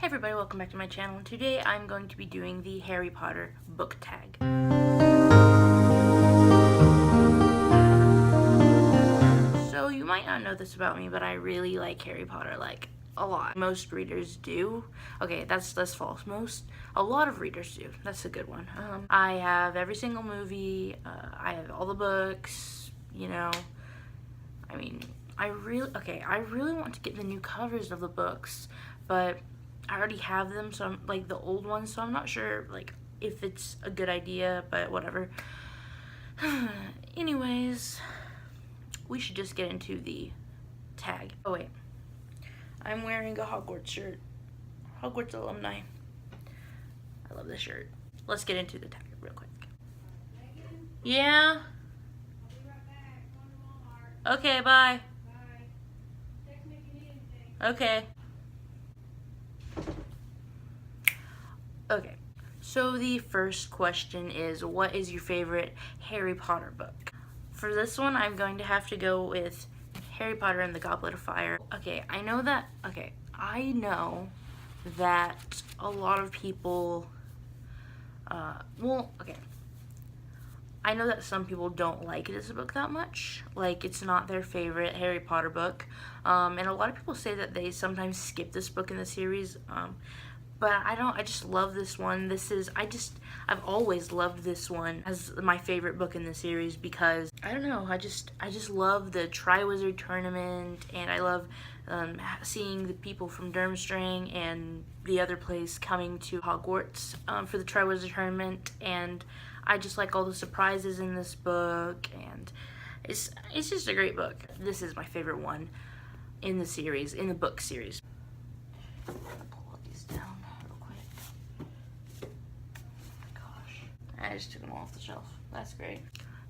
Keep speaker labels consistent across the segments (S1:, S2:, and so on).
S1: Hey everybody, welcome back to my channel. Today I'm going to be doing the Harry Potter book tag. So you might not know this about me, but I really like Harry Potter, like a lot. Most readers do. Okay, that's false. A lot of readers do. That's a good one. I have every single movie. I have all the books. I mean, I really want to get the new covers of the books, but I already have them, so I'm like the old ones, so I'm not sure like if it's a good idea, but whatever. Anyways, we should just get into the tag. Oh wait, I'm wearing a Hogwarts shirt. Hogwarts alumni. I love this shirt. Let's get into the tag real quick. Yeah?
S2: I'll be right back. Going to Walmart.
S1: Okay, bye.
S2: Bye. Text me if you need anything.
S1: Okay. Okay, so the first question is, what is your favorite Harry Potter book? For this one, I'm going to have to go with Harry Potter and the Goblet of Fire. I know that a lot of people, I know that some people don't like it as a book that much. Like, it's not their favorite Harry Potter book. And a lot of people say that they sometimes skip this book in the series. But I just love this one. I've always loved this one as my favorite book in the series because, I don't know, I just love the Triwizard Tournament, and I love seeing the people from Durmstrang and the other place coming to Hogwarts for the Triwizard Tournament, and I just like all the surprises in this book, and it's just a great book. This is my favorite one in the series, in the book series. I just took them off the shelf. That's great.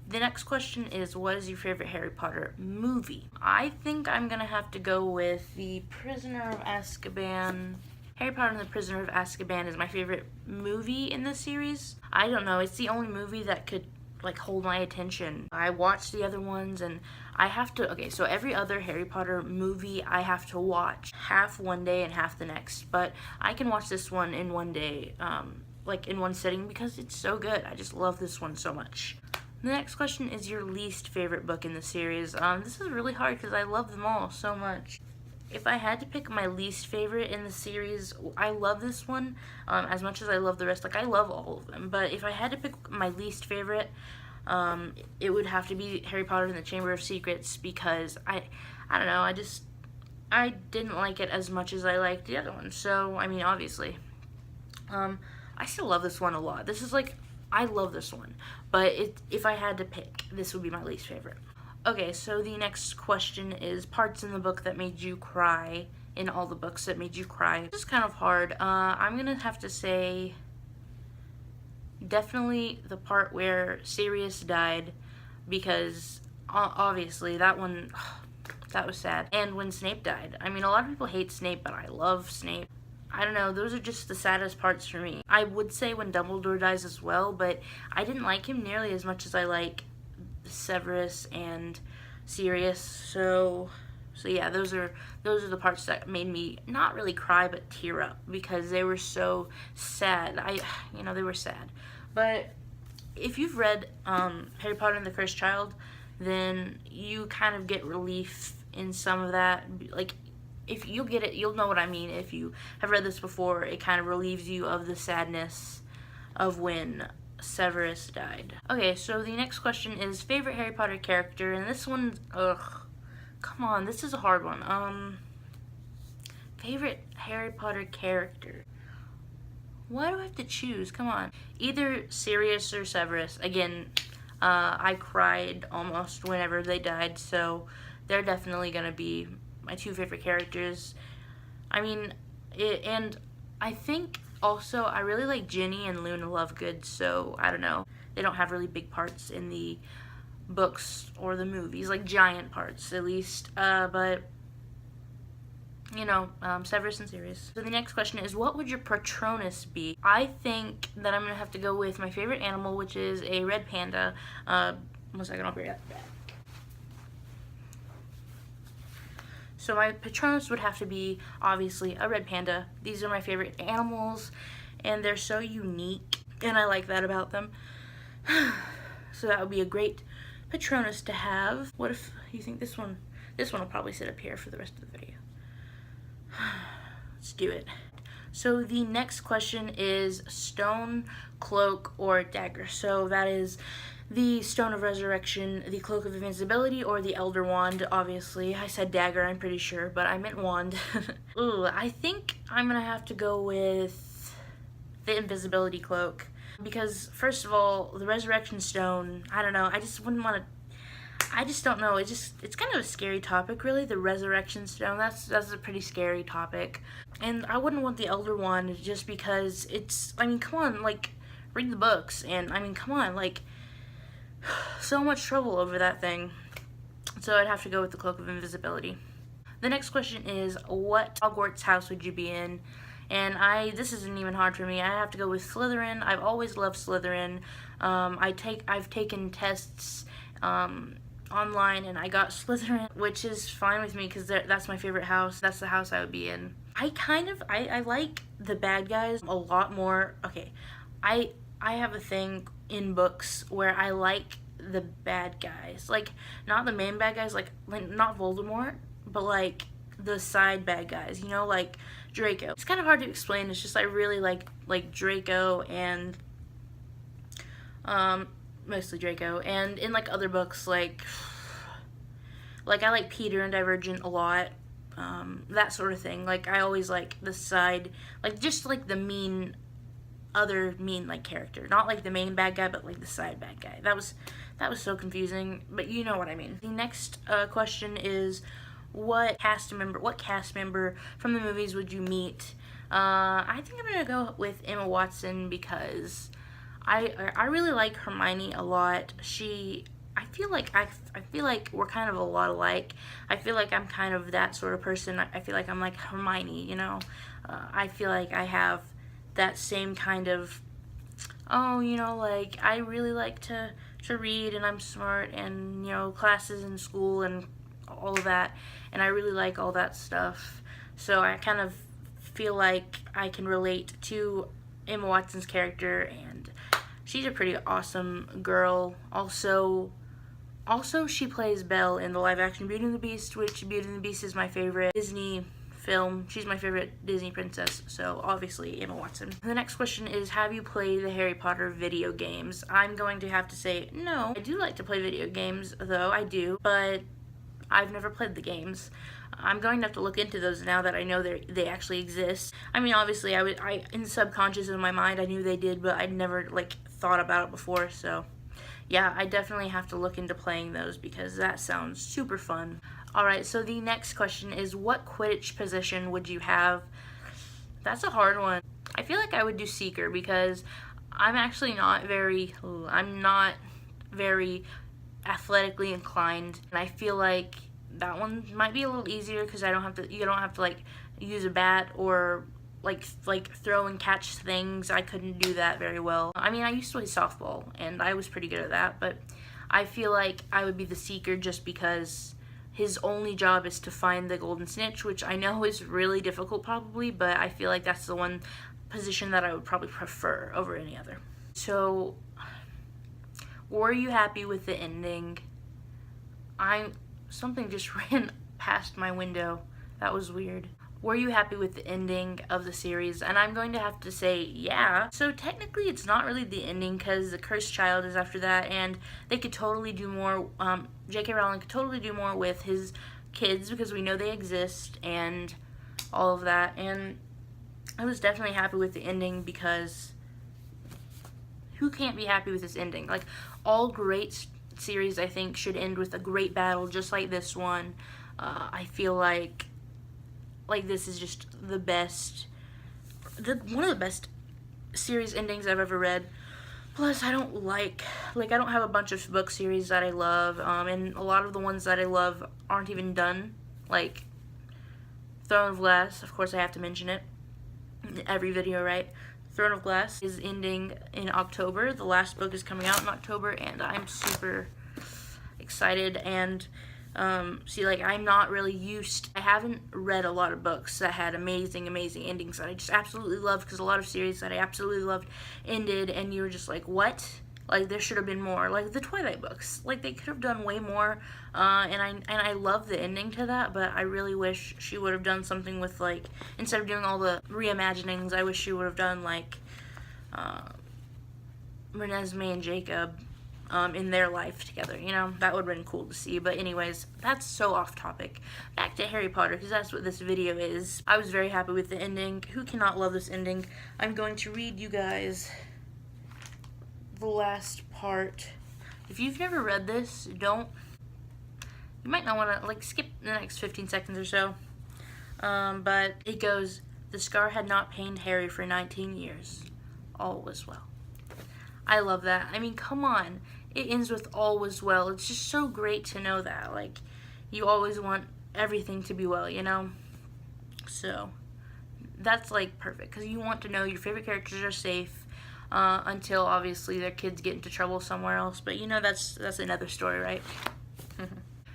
S1: The next question is, what is your favorite Harry Potter movie? I think I'm gonna have to go with The Prisoner of Azkaban. Harry Potter and the Prisoner of Azkaban is my favorite movie in the series. I don't know, it's the only movie that could like hold my attention. I watched the other ones and I have to, so every other Harry Potter movie I have to watch half one day and half the next, but I can watch this one in one day, like in one sitting, because it's so good. I just love this one so much. The next question is your least favorite book in the series. This is really hard because I love them all so much. If I had to pick my least favorite in the series, I love this one as much as I love the rest. Like, I love all of them, but if I had to pick my least favorite, it would have to be Harry Potter and the Chamber of Secrets, because I don't know, I didn't like it as much as I liked the other one. So, I mean, obviously. I still love this one a lot. I love this one. But if I had to pick, this would be my least favorite. Okay, so the next question is parts in the book that made you cry, in all the books that made you cry. This is kind of hard. I'm gonna have to say definitely the part where Sirius died, because obviously that one, that was sad. And when Snape died. I mean, a lot of people hate Snape, but I love Snape. I don't know, those are just the saddest parts for me. I would say when Dumbledore dies as well, but I didn't like him nearly as much as I like Severus and Sirius. So yeah, those are the parts that made me not really cry but tear up, because they were so sad. They were sad. But if you've read Harry Potter and the Cursed Child, then you kind of get relief in some of that. Like, if you'll get it, you'll know what I mean. If you have read this before, it kind of relieves you of the sadness of when Severus died. Okay, so the next question is favorite Harry Potter character, and this one, come on, this is a hard one. Favorite Harry Potter character. Why do I have to choose? Come on. Either Sirius or Severus. Again, I cried almost whenever they died, so they're definitely gonna be my two favorite characters. I mean, and I think also I really like Ginny and Luna Lovegood, so I don't know. They don't have really big parts in the books or the movies, like giant parts at least, but Severus and Sirius. So the next question is, what would your Patronus be? I think that I'm gonna have to go with my favorite animal, which is a red panda. 1 second, I'll be right back. So my Patronus would have to be, obviously, a red panda. These are my favorite animals, and they're so unique, and I like that about them. So that would be a great Patronus to have. What if you think this one will probably sit up here for the rest of the video. Let's do it. So the next question is stone, cloak, or dagger. So that is the Stone of Resurrection, the Cloak of Invincibility, or the Elder Wand, obviously. I said dagger, I'm pretty sure, but I meant wand. Ooh, I think I'm gonna have to go with the Invisibility Cloak. Because, first of all, the Resurrection Stone, I don't know, I just wouldn't want to, I just don't know, it's kind of a scary topic, really, the Resurrection Stone. That's a pretty scary topic. And I wouldn't want the Elder Wand just because it's, I mean, come on, like, read the books, and, I mean, come on, like, so much trouble over that thing. So I'd have to go with the Cloak of Invisibility. The next question is, what Hogwarts house would you be in? And this isn't even hard for me. I have to go with Slytherin. I've always loved Slytherin. I've taken tests online, and I got Slytherin, which is fine with me because that's my favorite house. That's the house I would be in. I like the bad guys a lot more. Okay, I have a thing in books where I like the bad guys, like not the main bad guys, like not Voldemort, but like the side bad guys, you know, like Draco. It's kind of hard to explain. It's just I really like Draco and mostly Draco, and in like other books like I like Peter and Divergent a lot, that sort of thing. Like I always like the side, like just like the other mean like character, not like the main bad guy, but like the side bad guy. That was so confusing, but you know what I mean. The next question is, what cast member from the movies would you meet? I think I'm gonna go with Emma Watson because I really like Hermione a lot. I feel like we're kind of a lot alike. I feel like I'm kind of that sort of person. I feel like I'm like Hermione, you know. I feel like I have that same kind of, you know, like I really like to read, and I'm smart, and you know, classes in school and all of that, and I really like all that stuff. So I kind of feel like I can relate to Emma Watson's character, and she's a pretty awesome girl. Also she plays Belle in the live action Beauty and the Beast, which Beauty and the Beast is my favorite Disney film. She's my favorite Disney princess, so obviously Emma Watson. The next question is, have you played the Harry Potter video games? I'm going to have to say no. I do like to play video games, though, I do, but I've never played the games. I'm going to have to look into those now that I know they actually exist. I mean, obviously, I in the subconscious of my mind, I knew they did, but I'd never, like, thought about it before, so yeah, I definitely have to look into playing those because that sounds super fun. Alright, so the next question is, what Quidditch position would you have? That's a hard one. I feel like I would do Seeker because I'm actually not very athletically inclined, and I feel like that one might be a little easier because you don't have to like use a bat or like throw and catch things. I couldn't do that very well. I mean, I used to play softball and I was pretty good at that, but I feel like I would be the Seeker just because his only job is to find the golden snitch, which I know is really difficult probably, but I feel like that's the one position that I would probably prefer over any other. So, were you happy with the ending? Something just ran past my window. That was weird. Were you happy with the ending of the series? And I'm going to have to say yeah. So technically it's not really the ending because the Cursed Child is after that, and they could totally do more, J.K. Rowling could totally do more with his kids because we know they exist and all of that. And I was definitely happy with the ending because who can't be happy with this ending? Like, all great series, I think, should end with a great battle just like this one. I feel like this is just the best, one of the best series endings I've ever read. Plus, I don't I don't have a bunch of book series that I love, and a lot of the ones that I love aren't even done. Like, Throne of Glass, of course I have to mention it in every video, right? Throne of Glass is ending in October. The last book is coming out in October, and I'm super excited, and See, like, I'm not really I haven't read a lot of books that had amazing endings that I just absolutely loved, because a lot of series that I absolutely loved ended, and you were just like, what? Like, there should have been more. Like, the Twilight books. Like, they could have done way more, and I love the ending to that, but I really wish she would have done something with, like, instead of doing all the reimaginings, I wish she would have done, like, Renesmee and Jacob, in their life together, you know? That would have been cool to see. But anyways, that's so off topic. Back to Harry Potter, because that's what this video is. I was very happy with the ending. Who cannot love this ending? I'm going to read you guys the last part. If you've never read this, you might not want to, like, skip the next 15 seconds or so. But it goes, "The scar had not pained Harry for 19 years. All was well." I love that. I mean, come on. It ends with all was well. It's just so great to know that. Like, you always want everything to be well, you know? So, that's, like, perfect. Because you want to know your favorite characters are safe until, obviously, their kids get into trouble somewhere else. But, you know, that's another story, right?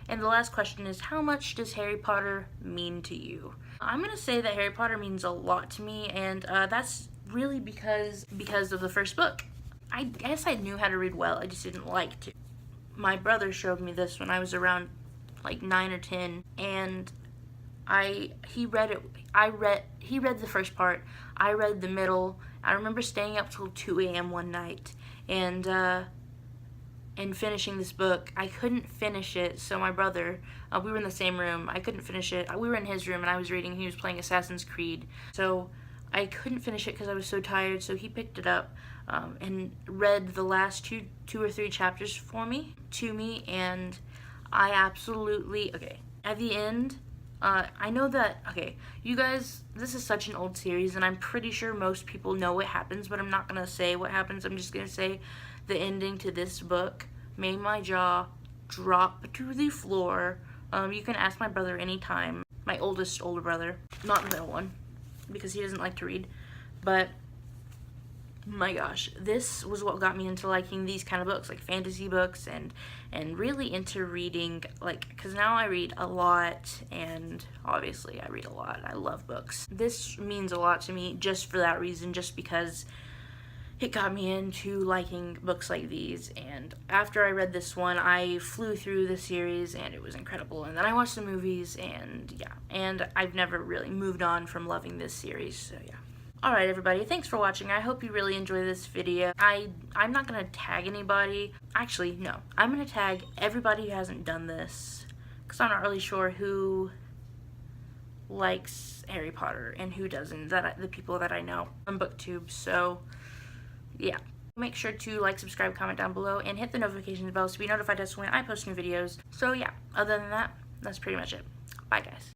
S1: And the last question is, how much does Harry Potter mean to you? I'm going to say that Harry Potter means a lot to me, and that's really because of the first book. I guess I knew how to read well, I just didn't like to. My brother showed me this when I was around like 9 or 10, and he read the first part, I read the middle. I remember staying up till 2 a.m. one night and finishing this book. I couldn't finish it, so my brother, we were in the same room, I couldn't finish it. We were in his room and I was reading, he was playing Assassin's Creed. So I couldn't finish it because I was so tired, so he picked it up and read the last two or three chapters to me, and I absolutely, okay, at the end, I know that, okay, you guys, this is such an old series, and I'm pretty sure most people know what happens, but I'm not going to say what happens. I'm just going to say the ending to this book made my jaw drop to the floor. You can ask my brother anytime, my older brother, not the middle one, because he doesn't like to read, but my gosh, this was what got me into liking these kind of books, like fantasy books, and really into reading, like, because now I read a lot, and obviously I read a lot. I love books. This means a lot to me just for that reason, just because it got me into liking books like these. And after I read this one, I flew through the series, and it was incredible. And then I watched the movies, and yeah, and I've never really moved on from loving this series, so yeah. Alright everybody, thanks for watching. I hope you really enjoy this video. I'm not going to tag anybody. Actually, no. I'm going to tag everybody who hasn't done this, because I'm not really sure who likes Harry Potter and who doesn't, the people that I know on BookTube. So, yeah. Make sure to like, subscribe, comment down below, and hit the notifications bell to be notified as to when I post new videos. So yeah, other than that, that's pretty much it. Bye guys.